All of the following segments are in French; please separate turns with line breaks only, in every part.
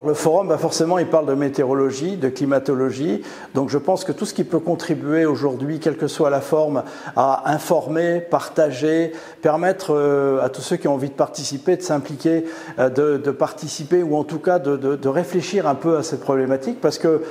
Le forum, forcément, il parle de météorologie, de climatologie. Donc je pense que tout ce qui peut contribuer aujourd'hui, quelle que soit la forme, à informer, partager, permettre à tous ceux qui ont envie de participer, de s'impliquer, de participer ou en tout cas de réfléchir un peu à cette problématique, parce que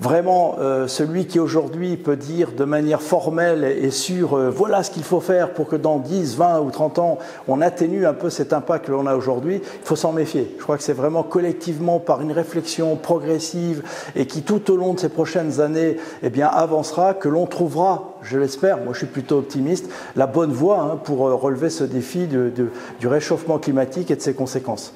vraiment, celui qui aujourd'hui peut dire de manière formelle et sûre, voilà ce qu'il faut faire pour que dans 10, 20 ou 30 ans, on atténue un peu cet impact que l'on a aujourd'hui, il faut s'en méfier. Je crois que c'est vraiment collectivement, par une réflexion progressive et qui tout au long de ces prochaines années avancera, que l'on trouvera, je l'espère, moi je suis plutôt optimiste, la bonne voie pour relever ce défi du réchauffement climatique et de ses conséquences.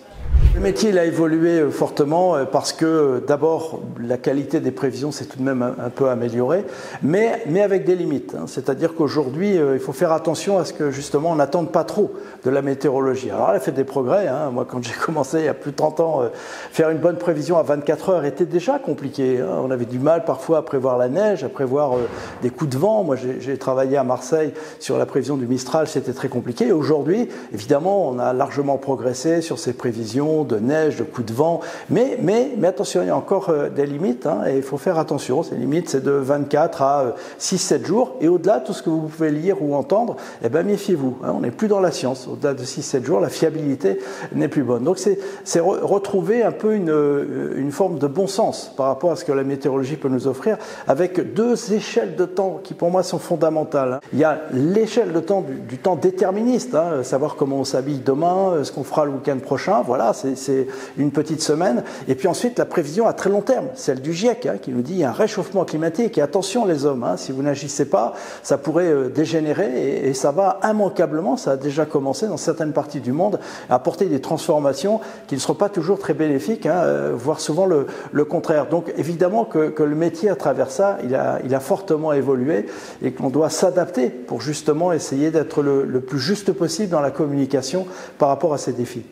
Le métier il a évolué fortement parce que d'abord la qualité des prévisions s'est tout de même un peu améliorée, mais avec des limites. C'est-à-dire qu'aujourd'hui il faut faire attention à ce que justement on n'attende pas trop de la météorologie. Alors elle a fait des progrès. Moi quand j'ai commencé il y a plus de 30 ans, faire une bonne prévision à 24 heures était déjà compliqué. On avait du mal parfois à prévoir la neige, à prévoir des coups de vent. Moi j'ai travaillé à Marseille sur la prévision du Mistral, c'était très compliqué. Et aujourd'hui, évidemment, on a largement progressé sur ces prévisions de neige, de coups de vent, mais attention, il y a encore des limites et il faut faire attention. Ces limites, c'est de 24 à 6-7 jours, et au-delà, tout ce que vous pouvez lire ou entendre, méfiez-vous. On n'est plus dans la science. Au-delà de 6-7 jours, la fiabilité n'est plus bonne. Donc c'est retrouver un peu une forme de bon sens par rapport à ce que la météorologie peut nous offrir, avec deux échelles de temps qui pour moi sont fondamentales. Il y a l'échelle de temps du temps déterministe, savoir comment on s'habille demain, ce qu'on fera le week-end prochain, voilà, c'est une petite semaine. Et puis ensuite, la prévision à très long terme, celle du GIEC, qui nous dit qu'il y a un réchauffement climatique. Et attention les hommes, si vous n'agissez pas, ça pourrait dégénérer et ça va immanquablement, ça a déjà commencé dans certaines parties du monde, à apporter des transformations qui ne seront pas toujours très bénéfiques, voire souvent le contraire. Donc évidemment que le métier à travers ça, il a fortement évolué et qu'on doit s'adapter pour justement essayer d'être le plus juste possible dans la communication par rapport à ces défis.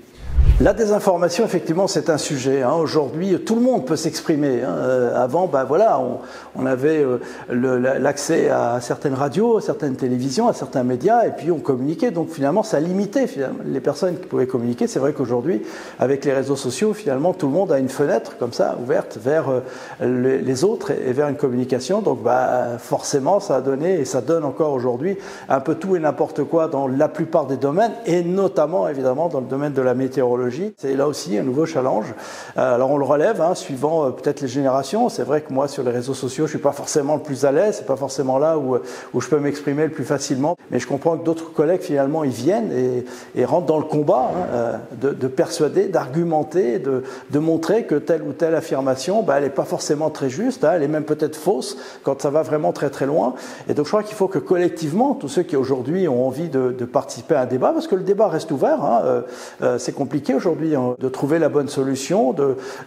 La désinformation, effectivement, c'est un sujet. Aujourd'hui, tout le monde peut s'exprimer. Avant, voilà, on avait l'accès à certaines radios, à certaines télévisions, à certains médias, et puis on communiquait. Donc finalement, ça limitait les personnes qui pouvaient communiquer. C'est vrai qu'aujourd'hui, avec les réseaux sociaux, finalement, tout le monde a une fenêtre comme ça, ouverte vers les autres et vers une communication. Donc forcément, ça a donné, et ça donne encore aujourd'hui, un peu tout et n'importe quoi dans la plupart des domaines, et notamment, évidemment, dans le domaine de la météorologie. C'est là aussi un nouveau challenge. Alors on le relève, suivant peut-être les générations. C'est vrai que moi, sur les réseaux sociaux, je suis pas forcément le plus à l'aise. C'est pas forcément là où je peux m'exprimer le plus facilement. Mais je comprends que d'autres collègues, finalement, ils viennent et rentrent dans le combat de persuader, d'argumenter, de montrer que telle ou telle affirmation, elle n'est pas forcément très juste. Elle est même peut-être fausse quand ça va vraiment très très loin. Et donc je crois qu'il faut que collectivement, tous ceux qui aujourd'hui ont envie de participer à un débat, parce que le débat reste ouvert, c'est compliqué aujourd'hui de trouver la bonne solution,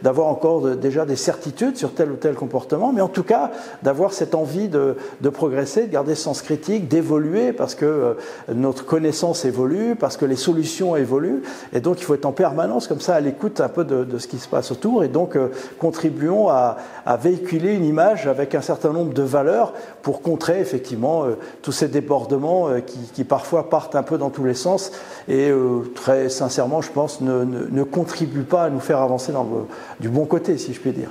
d'avoir encore déjà des certitudes sur tel ou tel comportement, mais en tout cas d'avoir cette envie de progresser, de garder ce sens critique, d'évoluer, parce que notre connaissance évolue, parce que les solutions évoluent, et donc il faut être en permanence comme ça à l'écoute un peu de ce qui se passe autour, et donc contribuons à véhiculer une image avec un certain nombre de valeurs pour contrer effectivement tous ces débordements qui parfois partent un peu dans tous les sens, et très sincèrement je pense ne contribue pas à nous faire avancer du bon côté, si je puis dire.